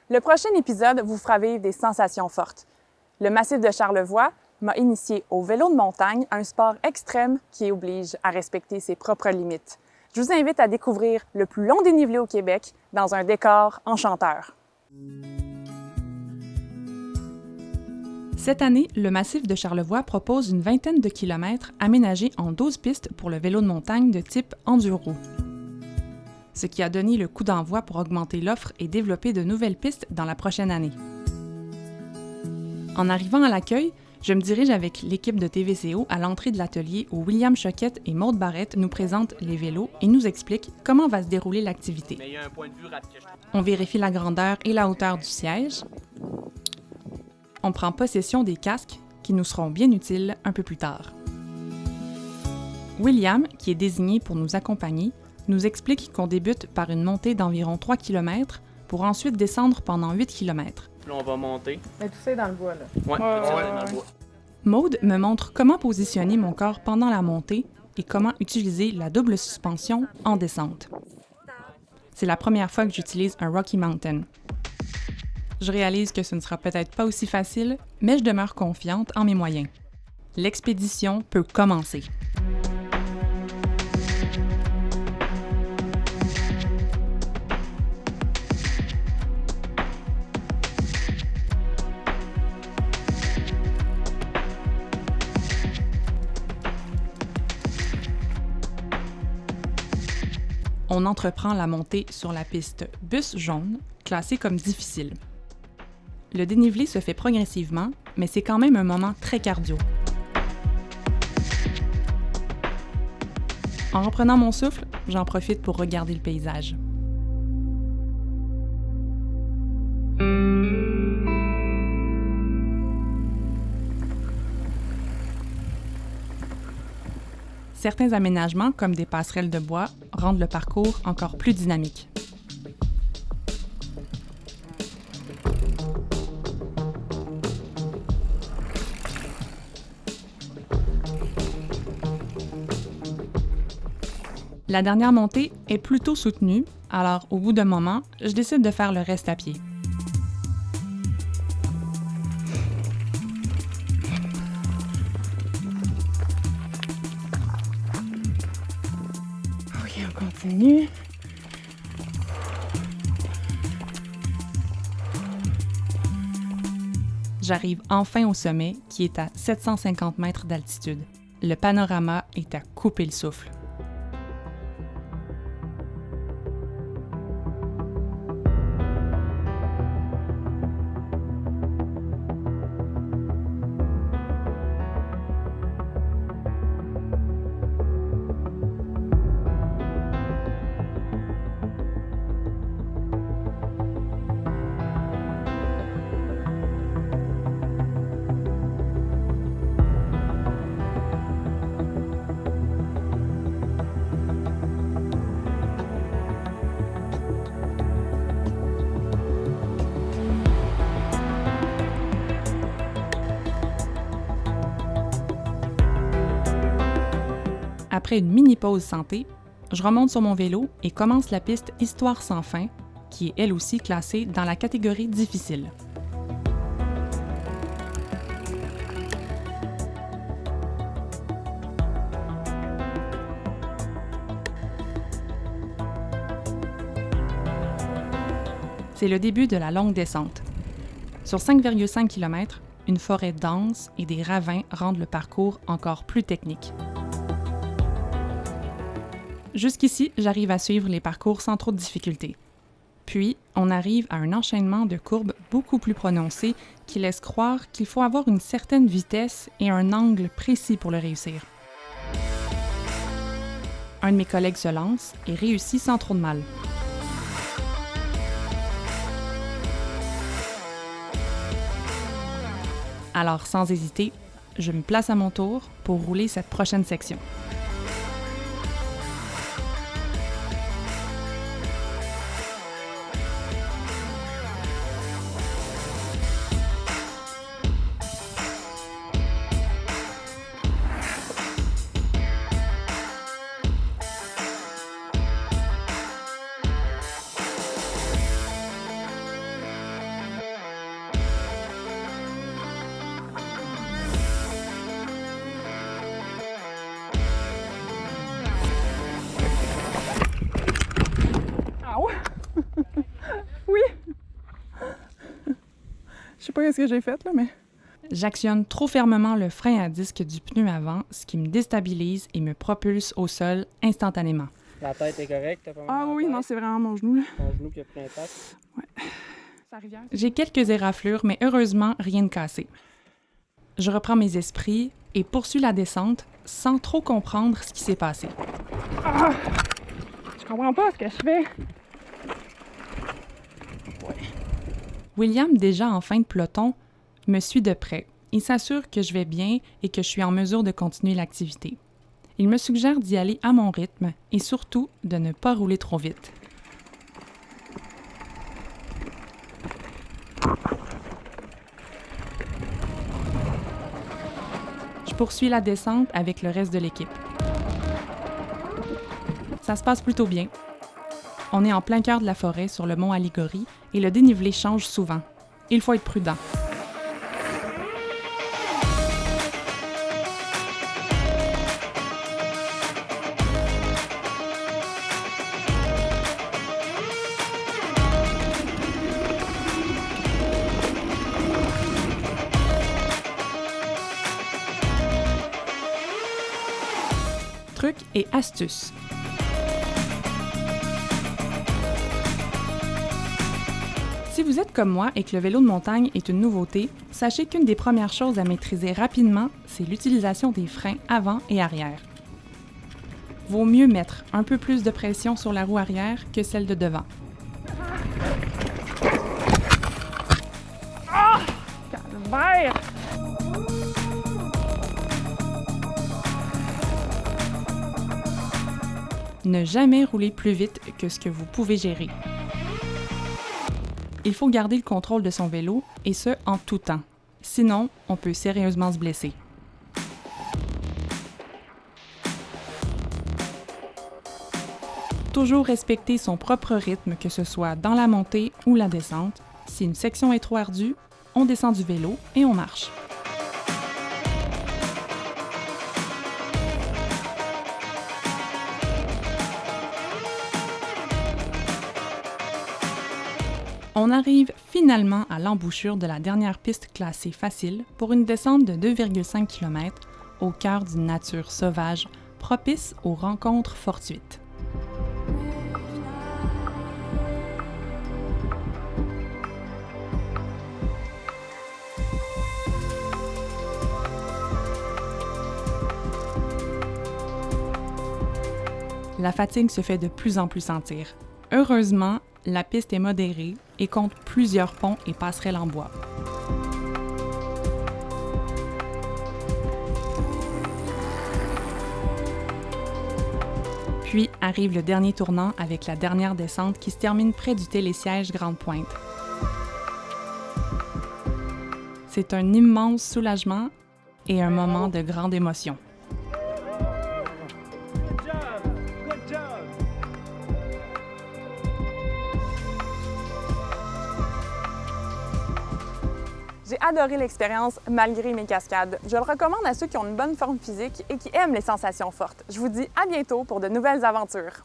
Le prochain épisode vous fera vivre des sensations fortes. Le massif de Charlevoix m'a initié au vélo de montagne, un sport extrême qui oblige à respecter ses propres limites. Je vous invite à découvrir le plus long dénivelé au Québec dans un décor enchanteur. Cette année, le massif de Charlevoix propose une vingtaine de kilomètres aménagés en 12 pistes pour le vélo de montagne de type enduro. Ce qui a donné le coup d'envoi pour augmenter l'offre et développer de nouvelles pistes dans la prochaine année. En arrivant à l'accueil, je me dirige avec l'équipe de TVCO à l'entrée de l'atelier où William Choquette et Maude Barrette nous présentent les vélos et nous expliquent comment va se dérouler l'activité. On vérifie la grandeur et la hauteur du siège. On prend possession des casques qui nous seront bien utiles un peu plus tard. William, qui est désigné pour nous accompagner, nous explique qu'on débute par une montée d'environ 3 km pour ensuite descendre pendant 8 km. Là, on va monter. Mais tout ça est dans le bois, là. Ouais, tout ça est dans le bois. Maude me montre comment positionner mon corps pendant la montée et comment utiliser la double suspension en descente. C'est la première fois que j'utilise un Rocky Mountain. Je réalise que ce ne sera peut-être pas aussi facile, mais je demeure confiante en mes moyens. L'expédition peut commencer. On entreprend la montée sur la piste bus jaune, classée comme difficile. Le dénivelé se fait progressivement, mais c'est quand même un moment très cardio. En reprenant mon souffle, j'en profite pour regarder le paysage. Certains aménagements, comme des passerelles de bois, rendent le parcours encore plus dynamique. La dernière montée est plutôt soutenue, alors au bout d'un moment, je décide de faire le reste à pied. Ok, on continue. J'arrive enfin au sommet, qui est à 750 mètres d'altitude. Le panorama est à couper le souffle. Après une mini-pause santé, je remonte sur mon vélo et commence la piste Histoire sans fin, qui est elle aussi classée dans la catégorie difficile. C'est le début de la longue descente. Sur 5,5 km, une forêt dense et des ravins rendent le parcours encore plus technique. Jusqu'ici, j'arrive à suivre les parcours sans trop de difficultés. Puis, on arrive à un enchaînement de courbes beaucoup plus prononcées qui laisse croire qu'il faut avoir une certaine vitesse et un angle précis pour le réussir. Un de mes collègues se lance et réussit sans trop de mal. Alors, sans hésiter, je me place à mon tour pour rouler cette prochaine section. Je sais pas ce que j'ai fait, là, mais... J'actionne trop fermement le frein à disque du pneu avant, ce qui me déstabilise et me propulse au sol instantanément. La tête est correcte? T'as pas mal Ah à la oui, tête? non, c'est vraiment mon genou, là. Ton genou qui a pris l'impact? Sa rivière. J'ai quelques éraflures, mais heureusement, rien de cassé. Je reprends mes esprits et poursuis la descente sans trop comprendre ce qui s'est passé. Ah! Je comprends pas ce que je fais. William, déjà en fin de peloton, me suit de près. Il s'assure que je vais bien et que je suis en mesure de continuer l'activité. Il me suggère d'y aller à mon rythme et surtout de ne pas rouler trop vite. Je poursuis la descente avec le reste de l'équipe. Ça se passe plutôt bien. On est en plein cœur de la forêt sur le mont Aligori et le dénivelé change souvent. Il faut être prudent. Trucs et astuces. Si vous êtes comme moi et que le vélo de montagne est une nouveauté, sachez qu'une des premières choses à maîtriser rapidement, c'est l'utilisation des freins avant et arrière. Vaut mieux mettre un peu plus de pression sur la roue arrière que celle de devant. Calvaire! Ne jamais rouler plus vite que ce que vous pouvez gérer. Il faut garder le contrôle de son vélo, et ce, en tout temps. Sinon, on peut sérieusement se blesser. Toujours respecter son propre rythme, que ce soit dans la montée ou la descente. Si une section est trop ardue, on descend du vélo et on marche. On arrive finalement à l'embouchure de la dernière piste classée facile pour une descente de 2,5 km au cœur d'une nature sauvage propice aux rencontres fortuites. La fatigue se fait de plus en plus sentir. Heureusement, la piste est modérée et compte plusieurs ponts et passerelles en bois. Puis arrive le dernier tournant avec la dernière descente qui se termine près du télésiège Grande Pointe. C'est un immense soulagement et un moment de grande émotion. J'ai adoré l'expérience malgré mes cascades. Je le recommande à ceux qui ont une bonne forme physique et qui aiment les sensations fortes. Je vous dis à bientôt pour de nouvelles aventures.